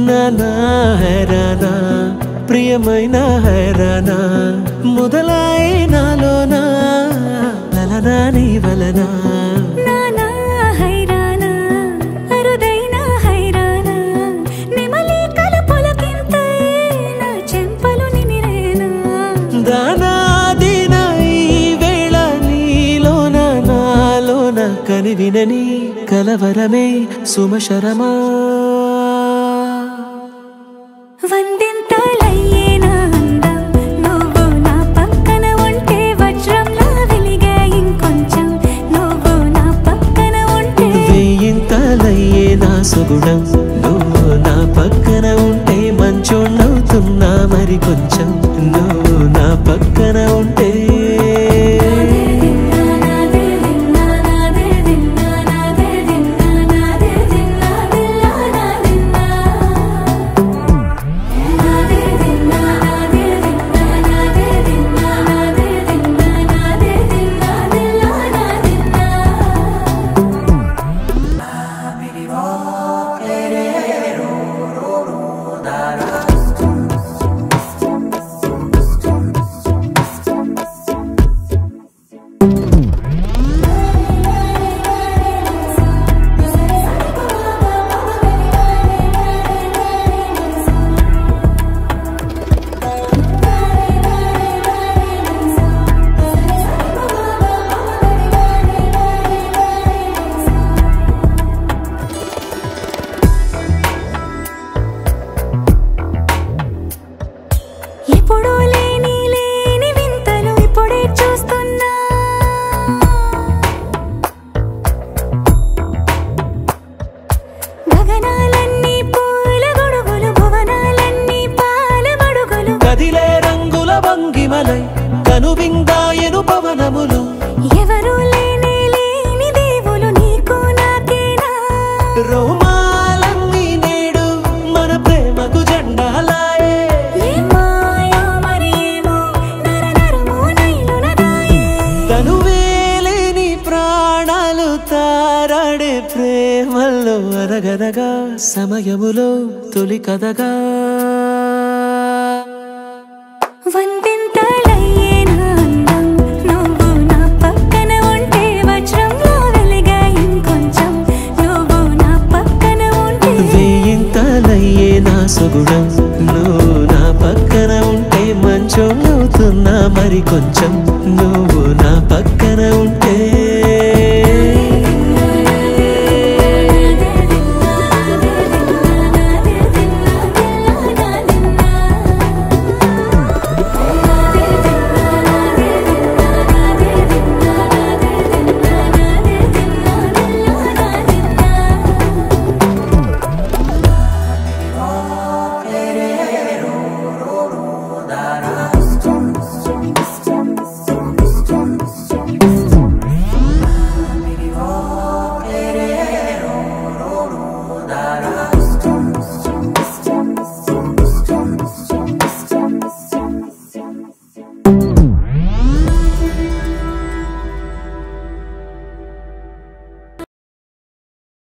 నానా హైరానా ప్రియమైన హైరానా మొదలై నాలోనా లలనా నీ వలనా నానా హైరానా అరుదైన హైరానా నిమలి కలపులకింతై నా చెంపలు నిమిరేనా దానాదిన ఈ వేళ నీలోన నాలోన కనివినని కలవరమే సుమశరమా వందింతలయ్యేనా అందం నువ్వు నా పక్కన ఉంటే వజ్రంలా వెలిగే ఇంకొంచెం నువ్వు నా పక్కన ఉంటే వేయింతలయ్యే నా సుగుణం నువ్వు నా పక్కన ఉంటే మంచోణ్ణవుతున్నా మరి కొంచెం నువ్వు నా పక్కన ఉంటే ఎప్పుడూ లేని వింతలు ఇప్పుడే చూస్తున్నా గగనాలన్నీ పూల గొడుగులు భువనాలన్నీ పాల మడుగులు కదిలే రంగుల వంగిమలై కనువిందాయను పవనములు ఎవరూ లేని దేవులు నీకు నాకేనా రోమాలన్నీ నేడు మన ప్రేమకు జెండాలాయే తనువేలేని ప్రాణాలు తారాడే ప్రేమల్లో అరగరగా సమయములో తొలి కథగా వందింతలయ్యేనా అందం నువ్వు నా పక్కన ఉంటే వజ్రంలా వెలిగే ఇంకొంచెం నువ్వు నా పక్కన ఉంటే వేయింతలయ్యే నా సుగుణం నువ్వు నా పక్కన ఉంటే మంచోణ్ణవుతున్నా మరి కొంచెం నువ్వు నా పక్కన ఉంటే